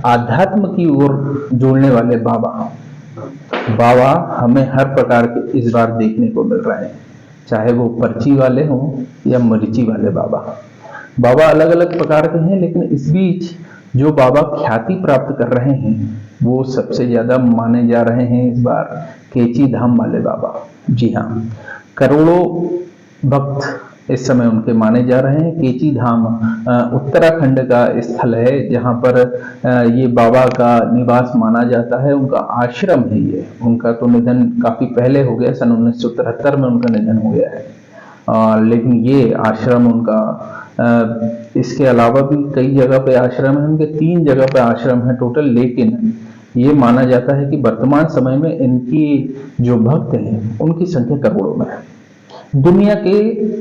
आध्यात्म की ओर जोड़ने वाले बाबा बाबा हमें हर प्रकार के इस बार देखने को मिल रहे हैं, चाहे वो पर्ची वाले हों या मरीची वाले बाबा। बाबा अलग अलग प्रकार के हैं, लेकिन इस बीच जो बाबा ख्याति प्राप्त कर रहे हैं वो सबसे ज्यादा माने जा रहे हैं इस बार केची धाम वाले बाबा। जी हाँ, करोड़ों भक्त इस समय उनके माने जा रहे हैं। केची धाम उत्तराखंड का स्थल है जहां पर ये बाबा का निवास माना जाता है, उनका आश्रम है ये। उनका तो निधन काफी पहले हो गया, सन 1973 में उनका निधन हो गया है। लेकिन ये आश्रम उनका, इसके अलावा भी कई जगह पे आश्रम है उनके, 3 जगह पे आश्रम है टोटल। लेकिन ये माना जाता है कि वर्तमान समय में इनकी जो भक्त हैं उनकी संख्या करोड़ों में है। दुनिया के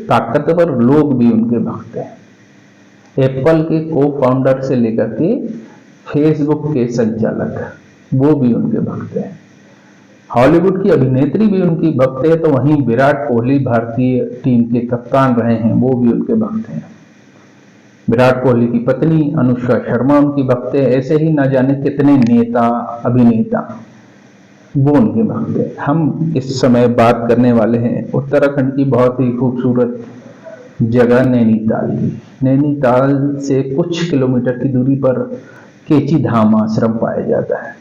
ताकतवर लोग भी उनके भक्त हैं। एप्पल के को फाउंडर से लेकर के फेसबुक के संचालक वो भी उनके भक्त हैं। हॉलीवुड की अभिनेत्री भी उनकी भक्त है। तो वहीं विराट कोहली भारतीय टीम के कप्तान रहे हैं, वो भी उनके भक्त हैं। विराट कोहली की पत्नी अनुष्का शर्मा उनकी भक्त है। ऐसे ही ना जाने कितने नेता अभिनेता वो उनके भक्त हैं। हम इस समय बात करने वाले हैं उत्तराखंड की बहुत ही खूबसूरत जगह नैनीताल की। नैनीताल से कुछ किलोमीटर की दूरी पर केची धाम आश्रम पाया जाता है।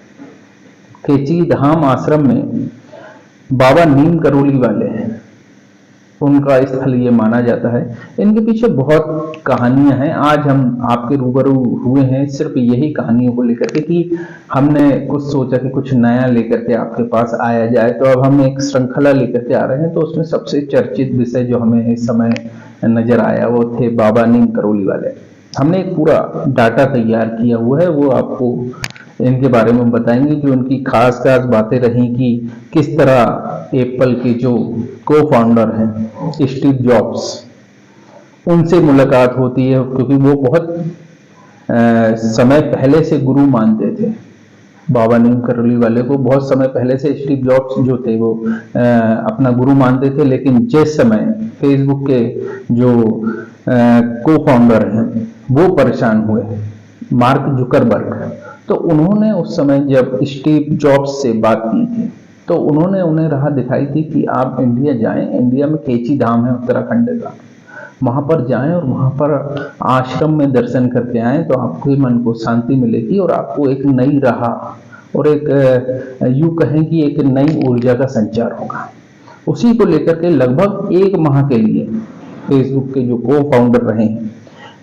केची धाम आश्रम में बाबा नीम करोली वाले हैं, उनका स्थल ये माना जाता है। इनके पीछे बहुत कहानियां हैं। आज हम आपके रूबरू हुए हैं सिर्फ यही कहानियों को लेकर के कि हमने कुछ सोचा कि कुछ नया लेकर के आपके पास आया जाए। तो अब हम एक श्रृंखला लेकर के आ रहे हैं। तो उसमें सबसे चर्चित विषय जो हमें इस समय नजर आया वो थे बाबा नीम करोली वाले। हमने एक पूरा डाटा तैयार किया हुआ है, वो आपको इनके बारे में बताएंगे कि उनकी खास खास बातें रही कि किस तरह एप्पल के जो को फाउंडर हैं स्टीव जॉब्स, उनसे मुलाकात होती है, क्योंकि वो बहुत समय पहले से गुरु मानते थे। बाबा नीम करोली वाले को बहुत समय पहले से स्टीव जॉब्स जो थे वो अपना गुरु मानते थे। लेकिन जिस समय फेसबुक के जो को फाउंडर हैं वो परेशान हुए, मार्क जुकरबर्ग, तो उन्होंने उस समय जब स्टीव जॉब्स से बात की थी तो उन्होंने उन्हें राह दिखाई थी कि आप इंडिया जाएं। इंडिया में केची धाम है उत्तराखंड का, वहां पर जाएं और वहां पर आश्रम में दर्शन करके आएं तो आपके मन को शांति मिलेगी और आपको एक नई राह और एक यूं कहें कि एक नई ऊर्जा का संचार होगा। उसी को लेकर के लगभग 1 माह के लिए फेसबुक के जो को फाउंडर रहे हैं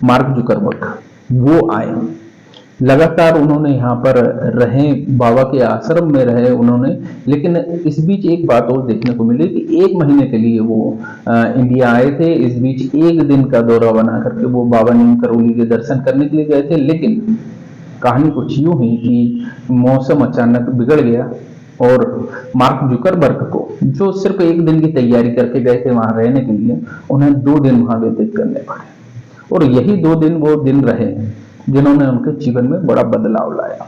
मार्क जुकरबर्ग वो आए। लगातार उन्होंने यहाँ पर रहे, बाबा के आश्रम में रहे उन्होंने। लेकिन इस बीच एक बात और देखने को मिली कि 1 महीने के लिए वो इंडिया आए थे। इस बीच 1 दिन का दौरा बना करके वो बाबा नीम करोली के दर्शन करने के लिए गए थे। लेकिन कहानी कुछ यूं हुई कि मौसम अचानक बिगड़ गया और मार्क जुकरबर्ग को, जो सिर्फ 1 दिन की तैयारी करके गए थे वहां रहने के लिए, उन्हें 2 दिन वहां व्यतीत करने पड़े। और यही 2 दिन वो दिन रहे जिन्होंने उनके जीवन में बड़ा बदलाव लाया।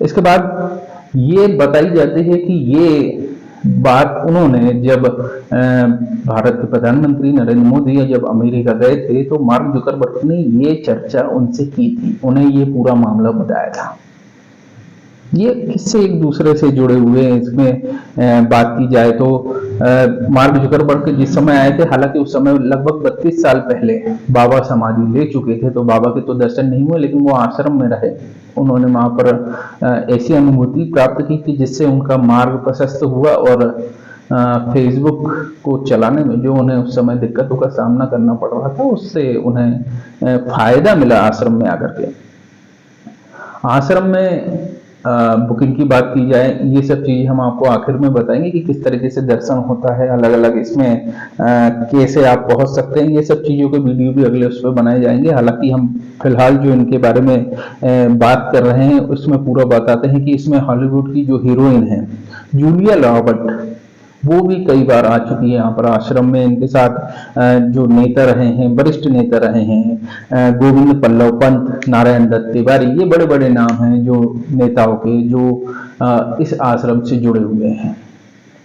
इसके बाद ये बताई जाती है कि ये बात उन्होंने जब भारत के प्रधानमंत्री नरेंद्र मोदी जब अमेरिका गए थे तो मार्क जुकरबर्ग ने ये चर्चा उनसे की थी, उन्हें ये पूरा मामला बताया था। ये किससे एक दूसरे से जुड़े हुए हैं इसमें बात की जाए तो मार्क जुकरबर्ग जिस समय आए थे, हालांकि उस समय लगभग 32 साल पहले बाबा समाधि ले चुके थे, तो बाबा के तो दर्शन नहीं हुए, लेकिन वो आश्रम में रहे। उन्होंने वहां पर ऐसी अनुभूति प्राप्त की कि जिससे उनका मार्ग प्रशस्त हुआ और फेसबुक को चलाने में जो उन्हें उस समय दिक्कतों का सामना करना पड़ रहा था उससे उन्हें फायदा मिला। आश्रम में आकर के, आश्रम में बुकिंग की बात की जाए, ये सब चीजें हम आपको आखिर में बताएंगे कि किस तरीके से दर्शन होता है, अलग अलग इसमें कैसे आप पहुंच सकते हैं। ये सब चीजों के वीडियो भी अगले उस पर बनाए जाएंगे। हालांकि हम फिलहाल जो इनके बारे में बात कर रहे हैं उसमें पूरा बताते हैं कि इसमें हॉलीवुड की जो हीरोइन है जूलिया रॉबर्ट, वो भी कई बार आ चुकी है यहाँ पर आश्रम में। इनके साथ जो नेता रहे हैं, वरिष्ठ नेता रहे हैं, गोविंद पल्लव पंत, नारायण दत्त तिवारी, ये बड़े बड़े नाम हैं जो नेताओं के जो इस आश्रम से जुड़े हुए हैं।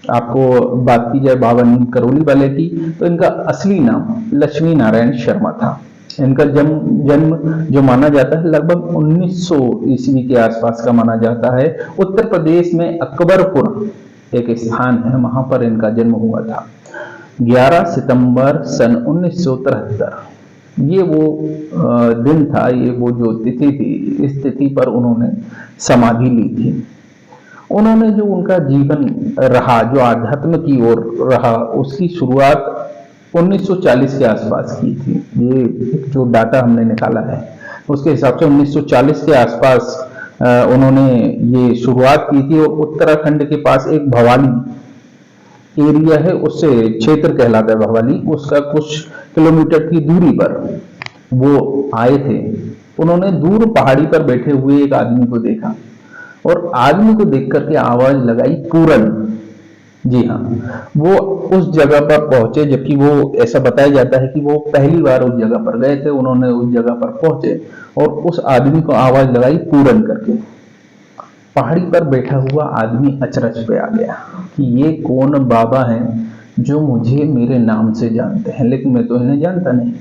आपको बात की जाए बाबा नीम करोली वाले की तो इनका असली नाम लक्ष्मी नारायण शर्मा था। इनका जन्म जो माना जाता है लगभग 1900 ईस्वी के आसपास का माना जाता है। उत्तर प्रदेश में अकबरपुर एक स्थान है, वहां पर इनका जन्म हुआ था 11 सितंबर सन 1973। ये वो दिन था, ये वो जो तिथि थी, इस तिथि पर उन्होंने समाधि ली थी। उन्होंने जो उनका जीवन रहा, जो आध्यात्म की ओर रहा, उसकी शुरुआत 1940 के आसपास की थी। ये जो डाटा हमने निकाला है उसके हिसाब से 1940 के आसपास उन्होंने ये शुरुआत की थी। और उत्तराखंड के पास एक भवाली एरिया है, उससे क्षेत्र कहलाता है भवाली, उसका कुछ किलोमीटर की दूरी पर वो आए थे। उन्होंने दूर पहाड़ी पर बैठे हुए एक आदमी को देखा और आदमी को देख करके आवाज लगाई पूरन। जी हाँ, वो उस जगह पर पहुंचे, जबकि वो ऐसा बताया जाता है कि वो पहली बार उस जगह पर गए थे। उन्होंने उस जगह पर पहुंचे और उस आदमी को आवाज लगाई पूरन करके। पहाड़ी पर बैठा हुआ आदमी अचरज पे आ गया कि ये कौन बाबा हैं जो मुझे मेरे नाम से जानते हैं, लेकिन मैं तो इन्हें जानता नहीं।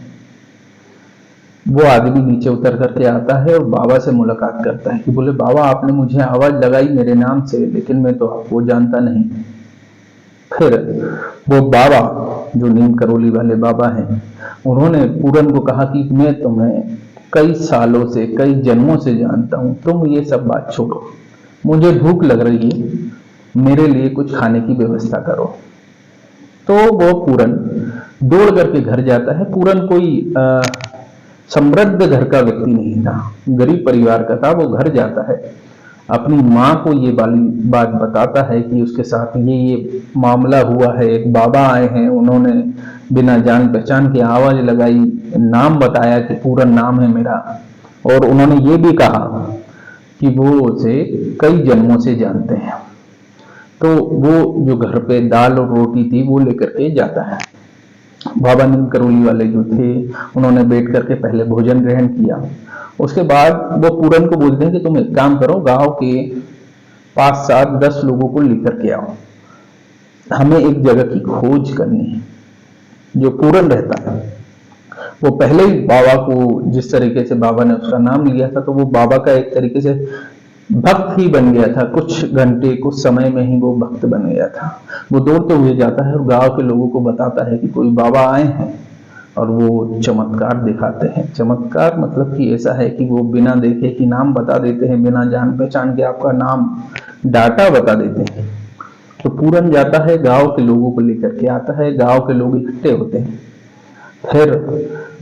वो आदमी नीचे उतर करके आता है और बाबा से मुलाकात करता है कि बोले बाबा आपने मुझे आवाज लगाई मेरे नाम से, लेकिन मैं तो आपको जानता नहीं। फिर वो बाबा जो नीम करोली वाले बाबा हैं, उन्होंने पूरन को कहा कि मैं तुम्हें कई सालों से, कई जन्मों से जानता हूं, तुम ये सब बात छोड़ो, मुझे भूख लग रही है, मेरे लिए कुछ खाने की व्यवस्था करो। तो वो पूरन दौड़ करके घर जाता है। पूरन कोई समृद्ध घर का व्यक्ति नहीं था, गरीब परिवार का था। वो घर जाता है, अपनी माँ को ये वाली बात बताता है कि उसके साथ ये मामला हुआ है, एक बाबा आए हैं, उन्होंने बिना जान पहचान के आवाज लगाई, नाम बताया कि पूरा नाम है मेरा, और उन्होंने ये भी कहा कि वो उसे कई जन्मों से जानते हैं। तो वो जो घर पे दाल और रोटी थी वो लेकर के जाता है। बाबा नीम करोली वाले जो थे उन्होंने बैठ करके पहले भोजन ग्रहण किया। उसके बाद वो पूरन को बोलते हैं कि तुम एक काम करो, गांव के 5, 7, 10 लोगों को लेकर के आओ, हमें एक जगह की खोज करनी है। जो पूरन रहता है वो पहले ही बाबा को, जिस तरीके से बाबा ने उसका नाम लिया था, तो वो बाबा का एक तरीके से भक्त ही बन गया था। कुछ घंटे, कुछ समय में ही वो भक्त बन गया था। वो दौड़ते हुए जाता है और गांव के लोगों को बताता है कि कोई बाबा आए हैं, और वो चमत्कार दिखाते हैं। चमत्कार मतलब कि ऐसा है कि वो बिना देखे कि नाम बता देते हैं, बिना जान पहचान के आपका नाम डाटा बता देते हैं। तो पूरन जाता है, गांव के लोगों को लेकर के आता है, गांव के लोग इकट्ठे होते हैं। फिर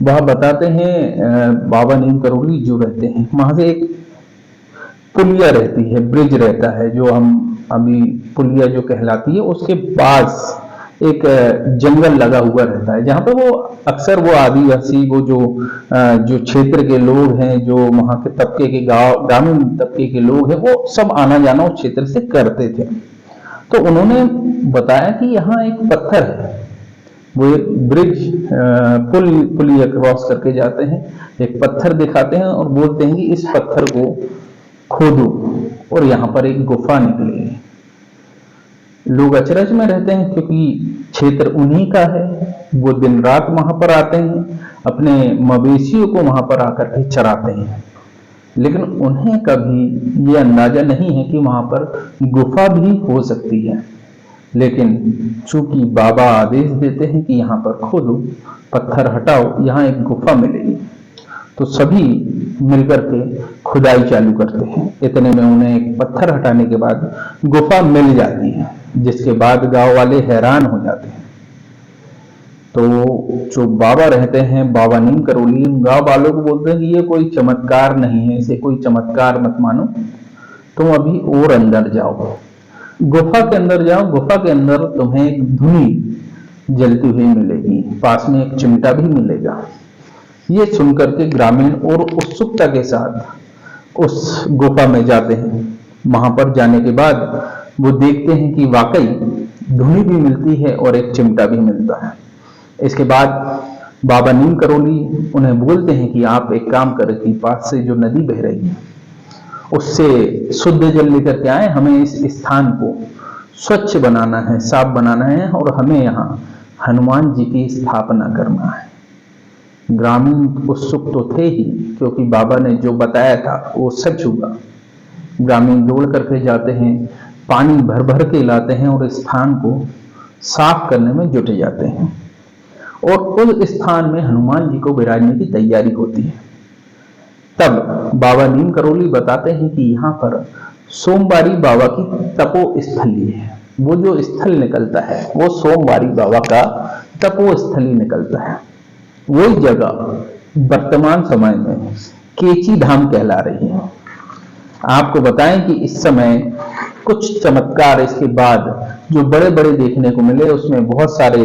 वह बताते हैं, बाबा नीम करोली जो रहते हैं, वहां से एक पुलिया रहती है, ब्रिज रहता है, जो हम अभी पुलिया जो कहलाती है, उसके पास एक जंगल लगा हुआ रहता है, जहां पे वो अक्सर वो आदिवासी, वो जो क्षेत्र के लोग हैं, जो वहां के तबके के ग्रामीण तबके के लोग हैं, वो सब आना जाना उस क्षेत्र से करते थे। तो उन्होंने बताया कि यहाँ एक पत्थर है, वो एक ब्रिज पुलिया क्रॉस करके जाते हैं, एक पत्थर दिखाते हैं और बोलते हैं कि इस पत्थर को खोदो और यहाँ पर एक गुफा निकलेगी। लोग अचरज में रहते हैं क्योंकि क्षेत्र उन्हीं का है। वो दिन रात वहां पर आते हैं, अपने मवेशियों को वहां पर आकर के चराते हैं, लेकिन उन्हें कभी ये अंदाजा नहीं है कि वहां पर गुफा भी हो सकती है। लेकिन चूंकि बाबा आदेश देते हैं कि यहाँ पर खोदो, पत्थर हटाओ, यहाँ एक गुफा मिलेगी, तो सभी मिलकर के खुदाई चालू करते हैं। इतने में उन्हें एक पत्थर हटाने के बाद गुफा मिल जाती है, जिसके बाद गांव वाले हैरान हो जाते हैं। तो जो बाबा रहते हैं, बाबा नीम करोली, गांव वालों को बोलते हैं कि ये कोई चमत्कार नहीं है, इसे कोई चमत्कार मत मानो, तुम अभी और अंदर जाओ, गुफा के अंदर जाओ, गुफा के अंदर तुम्हें एक धुनी जलती हुई मिलेगी, पास में एक चिमटा भी मिलेगा। ये सुनकर के ग्रामीण और उत्सुकता के साथ उस गुफा में जाते हैं। वहां पर जाने के बाद वो देखते हैं कि वाकई धुनी भी मिलती है और एक चिमटा भी मिलता है। इसके बाद बाबा नीम करोली उन्हें बोलते हैं कि आप एक काम करें कि पास से जो नदी बह रही है उससे शुद्ध जल लेकर के आए, हमें इस स्थान को स्वच्छ बनाना है, साफ बनाना है, और हमें यहाँ हनुमान जी की स्थापना करना है। ग्रामीण उत्सुक तो थे ही, क्योंकि बाबा ने जो बताया था वो सच हुआ। ग्रामीण दौड़ करके जाते हैं, पानी भर भर के लाते हैं और स्थान को साफ करने में जुटे जाते हैं। और उस स्थान में हनुमान जी को विराजने की तैयारी होती है। तब बाबा नीम करोली बताते हैं कि यहाँ पर सोमवारी बाबा की तपो स्थली है। वो जो स्थल निकलता है वो सोमवारी बाबा का तपो स्थली निकलता है। वही जगह वर्तमान समय में केची धाम कहला रही है। आपको बताएं कि इस समय कुछ चमत्कार इसके बाद जो बड़े बड़े देखने को मिले, उसमें बहुत सारे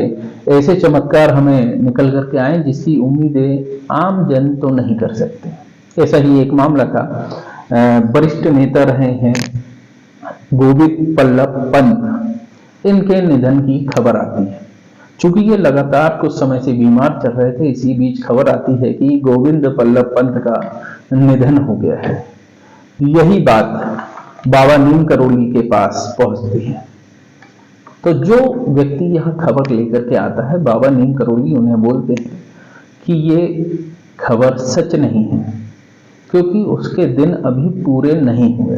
ऐसे चमत्कार हमें निकल करके आए जिसकी उम्मीदें आम जन तो नहीं कर सकते। ऐसा ही एक मामला था। वरिष्ठ नेता रहे हैं गोविंद बल्लभ पंत, इनके निधन की खबर आती है। चूंकि ये लगातार कुछ समय से बीमार चल रहे थे, इसी बीच खबर आती है कि गोविंद बल्लभ पंत का निधन हो गया है। यही बात बाबा नीम करोली के पास पहुंचती है। तो जो व्यक्ति यह खबर लेकर के आता है, बाबा नीम करोली उन्हें बोलते हैं कि ये खबर सच नहीं है, क्योंकि उसके दिन अभी पूरे नहीं हुए।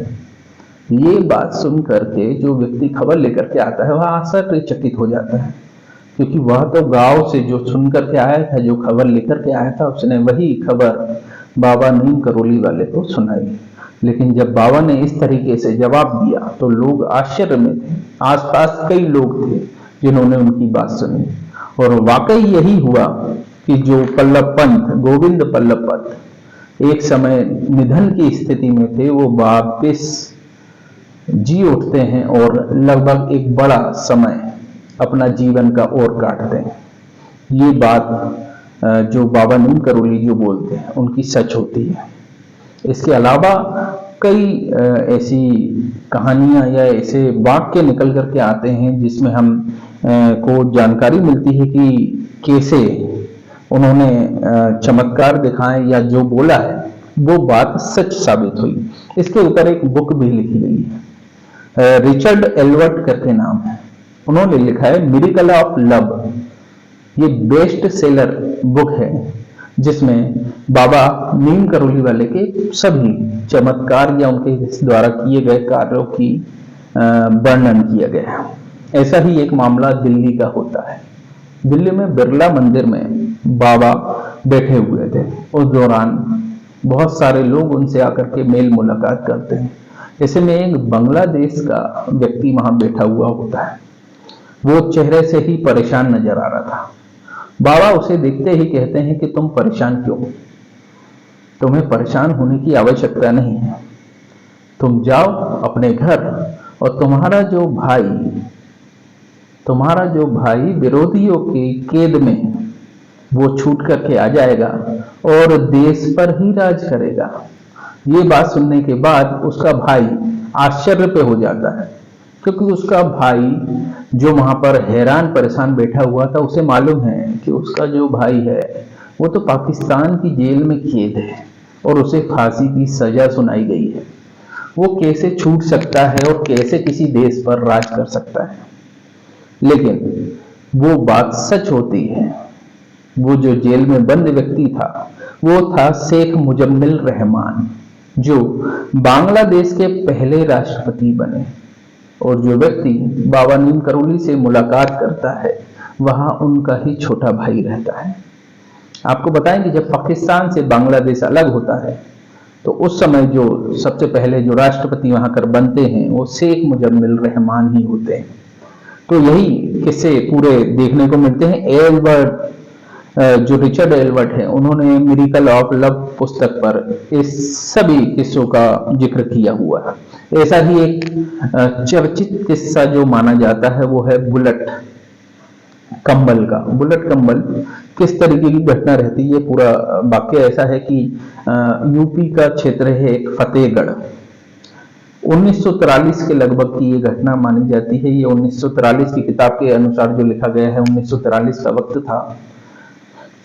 ये बात सुन करके जो व्यक्ति खबर लेकर के आता है वह आश्चर्यचकित हो जाता है, क्योंकि वह तो गांव से जो सुन करके आया था, जो खबर लेकर के आया था, उसने वही खबर बाबा नीम करोली वाले को सुनाई। लेकिन जब बाबा ने इस तरीके से जवाब दिया तो लोग आश्चर्य में थे। आसपास कई लोग थे जिन्होंने उनकी बात सुनी, और वाकई यही हुआ कि जो पल्लभ पंत, गोविंद बल्लभ पंत एक समय निधन की स्थिति में थे, वो वापिस जी उठते हैं और लगभग एक बड़ा समय अपना जीवन का और काटते हैं। ये बात जो बाबा नीम करोली जो बोलते हैं उनकी सच होती है। इसके अलावा कई ऐसी कहानियां या ऐसे वाक्य निकल करके आते हैं जिसमें हम को जानकारी मिलती है कि कैसे उन्होंने चमत्कार दिखाए या जो बोला है वो बात सच साबित हुई। इसके ऊपर एक बुक भी लिखी गई है, रिचर्ड एल्वर्ट करके नाम है। उन्होंने लिखा है मिरेकल ऑफ लव। ये बेस्ट सेलर बुक है जिसमें बाबा नीम करोली वाले के सभी चमत्कार या उनके द्वारा किए गए कार्यों की वर्णन किया गया है। ऐसा ही एक मामला दिल्ली का होता है। दिल्ली में बिरला मंदिर में बाबा बैठे हुए थे। उस दौरान बहुत सारे लोग उनसे आकर के मेल मुलाकात करते हैं। ऐसे में एक बांग्लादेश का व्यक्ति वहां बैठा हुआ होता है। वो चेहरे से ही परेशान नजर आ रहा था। बाबा उसे देखते ही कहते हैं कि तुम परेशान क्यों? तुम्हें परेशान होने की आवश्यकता नहीं है। तुम जाओ अपने घर और तुम्हारा जो भाई विरोधियों के कैद में वो छूट करके आ जाएगा और देश पर ही राज करेगा। ये बात सुनने के बाद उसका भाई आश्चर्य पे हो जाता है, क्योंकि उसका भाई जो वहां पर हैरान परेशान बैठा हुआ था, उसे मालूम है कि उसका जो भाई है वो तो पाकिस्तान की जेल में कैद है और उसे फांसी की सजा सुनाई गई है। वो कैसे छूट सकता है और कैसे किसी देश पर राज कर सकता है? लेकिन वो बात सच होती है। वो जो जेल में बंद व्यक्ति था वो था शेख मुजम्मिल रहमान, जो बांग्लादेश के पहले राष्ट्रपति बने। और जो व्यक्ति बाबा नीम करोली से मुलाकात करता है वहां उनका ही छोटा भाई रहता है। आपको बताएं कि जब पाकिस्तान से बांग्लादेश अलग होता है तो उस समय जो सबसे पहले जो राष्ट्रपति वहां कर बनते हैं वो शेख मुजम्मिल रहमान ही होते हैं। तो यही किस्से पूरे देखने को मिलते हैं। एल्बर्ट जो रिचर्ड एल्वर्ट है, उन्होंने मिरेकल ऑफ लव पुस्तक पर इस सभी किस्सों का जिक्र किया हुआ है। ऐसा ही एक चर्चित किस्सा जो माना जाता है वो है बुलेट कंबल का। बुलेट कंबल किस तरीके की घटना रहती है? पूरा वाक्य ऐसा है कि यूपी का क्षेत्र है एक फतेहगढ़। 1943 के लगभग की ये घटना मानी जाती है। ये 1943 की किताब के अनुसार जो लिखा गया है, 1943 का वक्त था।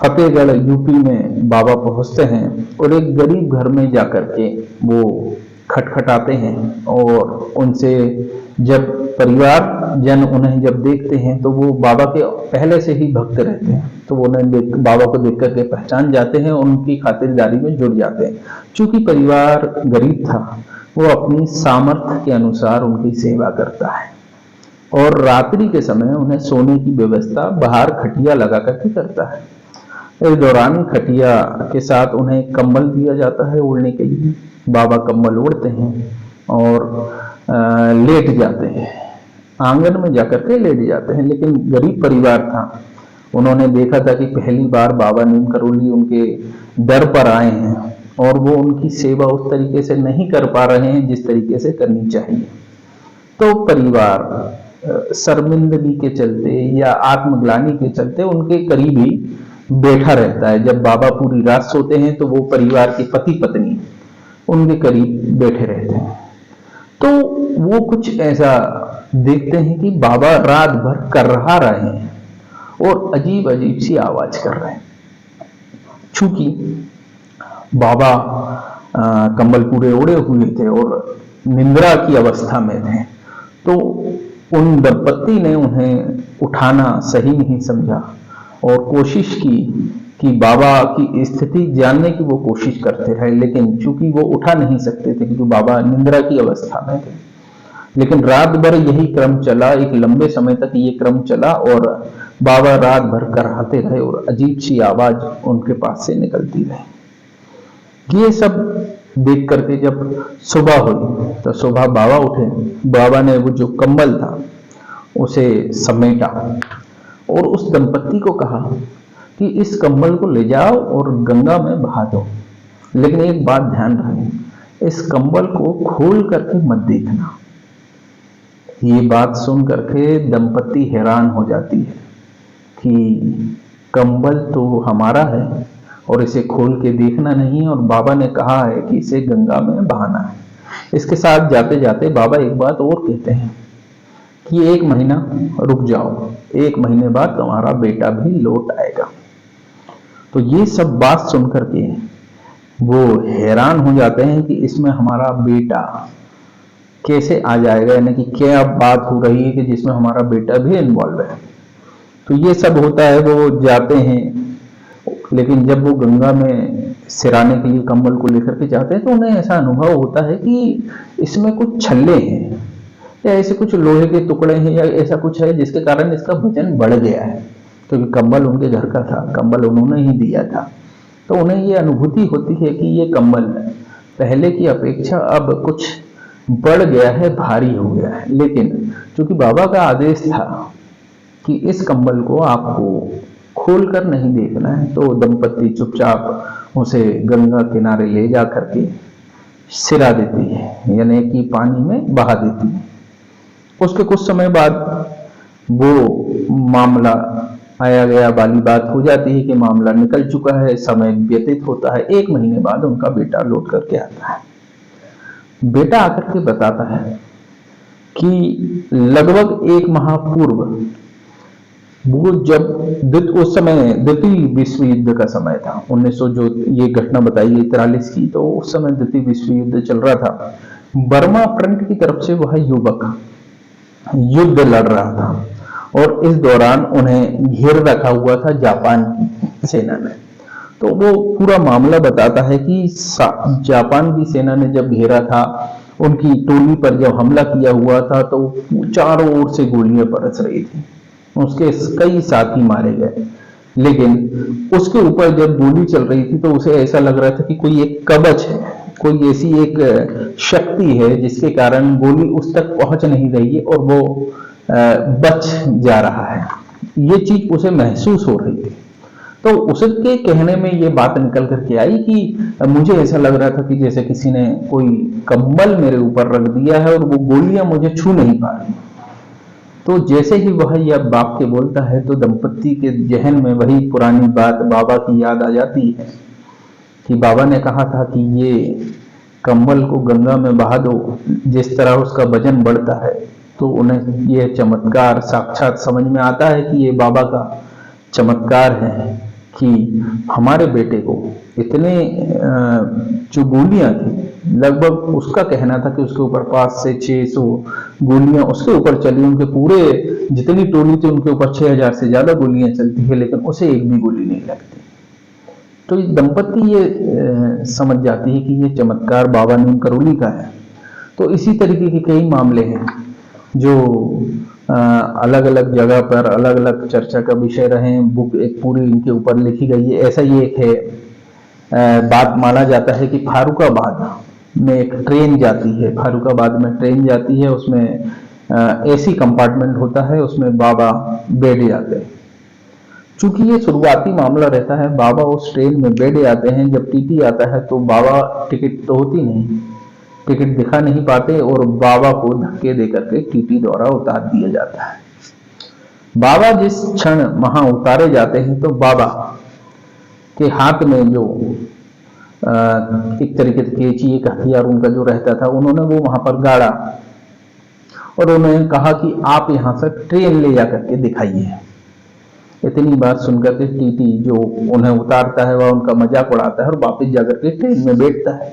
फतेहगढ़ यूपी में बाबा पहुंचते हैं और एक गरीब घर में जाकर के वो खटखटाते हैं और उनसे जब परिवार जन उन्हें जब देखते हैं तो वो बाबा के पहले से ही भक्त रहते हैं, तो वो उन्हें बाबा को देख करके पहचान जाते हैं, उनकी खातिरदारी में जुड़ जाते हैं। चूंकि परिवार गरीब था, वो अपनी सामर्थ्य के अनुसार उनकी सेवा करता है और रात्रि के समय उन्हें सोने की व्यवस्था बाहर खटिया लगा करके करता है। इस दौरान खटिया के साथ उन्हें कंबल दिया जाता है ओढ़ने के लिए। बाबा कंबल ओढ़ते हैं और लेट जाते हैं, आंगन में जाकर के लेट जाते हैं। लेकिन गरीब परिवार था, उन्होंने देखा था कि पहली बार बाबा नीम करोली उनके दर पर आए हैं और वो उनकी सेवा उस तरीके से नहीं कर पा रहे हैं जिस तरीके से करनी चाहिए। तो परिवार शर्मिंदगी के चलते या आत्मग्लानि के चलते उनके करीब ही बैठा रहता है। जब बाबा पूरी रात सोते हैं तो वो परिवार के पति पत्नी उनके करीब बैठे रहते हैं। तो वो कुछ ऐसा देखते हैं कि बाबा रात भर कर रहे हैं और अजीब अजीब सी आवाज कर रहे हैं। चूंकि बाबा कंबल पूरे ओढ़े हुए थे और निंद्रा की अवस्था में थे, तो उन दंपत्ति ने उन्हें उठाना सही नहीं समझा और कोशिश की कि बाबा की स्थिति जानने की वो कोशिश करते रहे। लेकिन चूंकि वो उठा नहीं सकते थे क्योंकि बाबा निंद्रा की अवस्था में थे। लेकिन रात भर यही क्रम चला, एक लंबे समय तक ये क्रम चला और बाबा रात भर कराहते रहे और अजीब सी आवाज उनके पास से निकलती रही। ये सब देख करके जब सुबह हुई तो सुबह बाबा उठे। बाबा ने वो जो कंबल था उसे समेटा और उस दंपत्ति को कहा कि इस कंबल को ले जाओ और गंगा में बहा दो। लेकिन एक बात ध्यान रहे, इस कंबल को खोल करके मत देखना। ये बात सुन करके दंपत्ति हैरान हो जाती है कि कंबल तो हमारा है और इसे खोल के देखना नहीं, और बाबा ने कहा है कि इसे गंगा में बहाना है। इसके साथ जाते जाते बाबा एक बात और कहते हैं कि 1 महीना रुक जाओ, 1 महीने बाद तुम्हारा बेटा भी लौट आएगा। तो ये सब बात सुन करके वो हैरान हो जाते हैं कि इसमें हमारा बेटा कैसे आ जाएगा, यानी कि क्या बात हो रही है कि जिसमें हमारा बेटा भी इन्वॉल्व है। तो ये सब होता है, वो जाते हैं। लेकिन जब वो गंगा में सिराने के लिए कंबल को लेकर के जाते हैं तो उन्हें ऐसा अनुभव होता है कि इसमें कुछ छल्ले हैं या ऐसे कुछ लोहे के टुकड़े हैं या ऐसा कुछ है जिसके कारण इसका वजन बढ़ गया है, क्योंकि कंबल उनके घर का था, कंबल उन्होंने ही दिया था। तो उन्हें ये अनुभूति होती है कि ये कंबल पहले की अपेक्षा अब कुछ बढ़ गया है, भारी हो गया है। लेकिन क्योंकि बाबा का आदेश था कि इस कंबल को आपको खोल कर नहीं देखना है, तो दंपत्ति चुपचाप उसे गंगा किनारे ले जा करके सिरा देती है, यानी कि पानी में बहा देती है। उसके कुछ समय बाद वो मामला आया गया वाली बात हो जाती है कि मामला निकल चुका है, समय व्यतीत होता है। 1 महीने बाद उनका बेटा लौट करके आता है। बेटा आकर के बताता है कि लगभग 1 माह पूर्व वो जब उस समय द्वितीय विश्व युद्ध का समय था, 1900 जो ये घटना बताई गई 43 की, तो उस समय द्वितीय विश्व युद्ध चल रहा था। बर्मा फ्रंट की तरफ से वह युवक युद्ध लड़ रहा था और इस दौरान उन्हें घेर रखा हुआ था जापान की सेना ने। तो वो पूरा मामला बताता है कि जापान की सेना ने जब घेरा था, उनकी टोली पर जब हमला किया हुआ था तो चारों ओर से गोलियां बरस रही थी, उसके कई साथी मारे गए। लेकिन उसके ऊपर जब गोली चल रही थी तो उसे ऐसा लग रहा था कि कोई एक कवच है, कोई ऐसी एक शक्ति है जिसके कारण गोली उस तक पहुंच नहीं रही है और वो बच जा रहा है। ये चीज उसे महसूस हो रही थी। तो उसके कहने में ये बात निकल करके आई कि मुझे ऐसा लग रहा था कि जैसे किसी ने कोई कंबल मेरे ऊपर रख दिया है और वो गोलियां मुझे छू नहीं पा रही। तो जैसे ही वह यह वाक्य बोलता है तो दंपत्ति के जहन में वही पुरानी बात बाबा की याद आ जाती है कि बाबा ने कहा था कि ये कंबल को गंगा में बहा दो, जिस तरह उसका वजन बढ़ता है। तो उन्हें यह चमत्कार साक्षात समझ में आता है कि ये बाबा का चमत्कार है कि हमारे बेटे को इतने जो गोलियां थी, लगभग उसका कहना था कि उसके ऊपर 500 से 600 गोलियां उसके ऊपर चली। उनके पूरे जितनी टोली थी उनके ऊपर 6000 से ज्यादा गोलियां चलती है, लेकिन उसे एक भी गोली नहीं लगती। तो दंपत्ति ये समझ जाती है कि ये चमत्कार बाबा नीम करोली का है। तो इसी तरीके के कई मामले हैं जो अलग अलग जगह पर अलग अलग चर्चा का विषय रहे हैं। बुक एक पूरी इनके ऊपर लिखी गई है। ऐसा ही एक है, बात माना जाता है कि फारुखाबाद में एक ट्रेन जाती है, फारुखाबाद में ट्रेन जाती है, उसमें एसी कंपार्टमेंट होता है, उसमें बाबा बैठ जाते हैं। चूंकि ये शुरुआती मामला रहता है, बाबा उस ट्रेन में बैठ जाते हैं। जब टीटी आता है तो बाबा, टिकट तो होती नहीं, टिकट दिखा नहीं पाते और बाबा को धक्के देकर के टीटी द्वारा उतार दिया जाता है। बाबा जिस क्षण वहां उतारे जाते हैं तो बाबा के हाथ में जो एक तरीके से केची, एक हथियार उनका जो रहता था, उन्होंने वो वहां पर गाड़ा और उन्होंने कहा कि आप यहां से ट्रेन ले जाकर के दिखाइए। इतनी बात सुनकर के टीटी जो उन्हें उतारता है वह उनका मजाक उड़ाता है और वापस जाकर के ट्रेन में बैठता है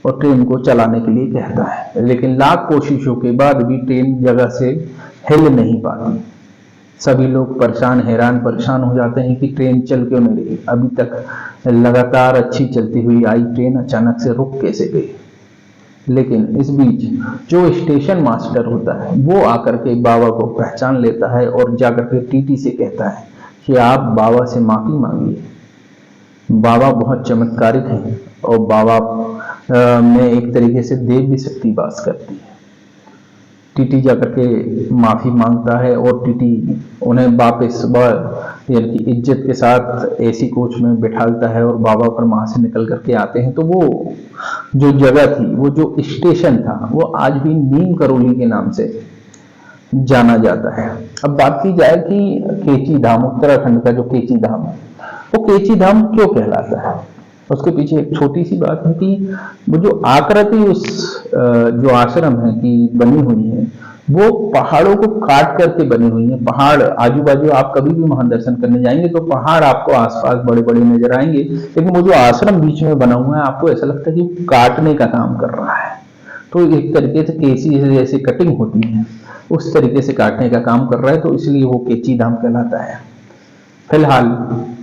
और ट्रेन को चलाने के लिए कहता है। लेकिन लाख कोशिशों के बाद भी ट्रेन जगह से हिल नहीं पाती। सभी लोग परेशान, हैरान परेशान हो जाते हैं कि ट्रेन चल क्यों नहीं रही। अभी तक लगातार अच्छी चलती हुई आई ट्रेन अचानक से रुक कैसे गई। लेकिन इस बीच जो स्टेशन मास्टर होता है वो आकर के बाबा को पहचान लेता है और जाकर के टीटी से कहता है कि आप बाबा से माफी मांगिए। बाबा बहुत चमत्कारिक हैं और बाबा में एक तरीके से देव भी शक्ति वास करती है। टीटी जाकर के माफी मांगता है और टीटी उन्हें वापस यानी कि इज्जत के साथ एसी कोच में बिठालता है और बाबा पर वहां से निकल करके आते हैं। तो वो जो जगह थी, वो जो स्टेशन था, वो आज भी नीम करोली के नाम से जाना जाता है। अब बात की जाए कि केची धाम, उत्तराखंड का जो केची धाम है, वो केची धाम क्यों कहलाता है, उसके पीछे एक छोटी सी बात है कि वो जो आकृति उस जो आश्रम है की बनी हुई है, वो पहाड़ों को काट करके बनी हुई है। पहाड़ आजू बाजू, आप कभी भी वहां दर्शन करने जाएंगे तो पहाड़ आपको आसपास बड़े बड़े नजर आएंगे, लेकिन वो जो आश्रम बीच में बना हुआ है आपको ऐसा लगता है कि काटने का काम कर रहा है। तो एक तरीके से केची जैसे कटिंग होती है उस तरीके से काटने का काम कर रहा है, तो इसलिए वो केची धाम कहलाता है। फिलहाल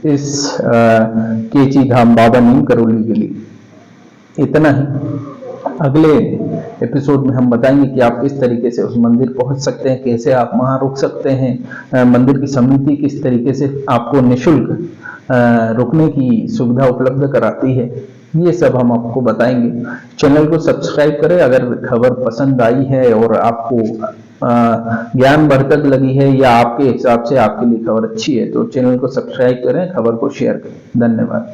इस केची धाम बाबा नीम करोली के लिए इतना ही। अगले एपिसोड में हम बताएंगे कि आप किस तरीके से उस मंदिर पहुंच सकते हैं, कैसे आप वहां रुक सकते हैं, मंदिर की समिति किस तरीके से आपको निःशुल्क रुकने की सुविधा उपलब्ध कराती है, ये सब हम आपको बताएंगे। चैनल को सब्सक्राइब करें अगर खबर पसंद आई है और आपको ज्ञानवर्धक लगी है या आपके हिसाब से आपके लिए खबर अच्छी है, तो चैनल को सब्सक्राइब करें, खबर को शेयर करें। धन्यवाद।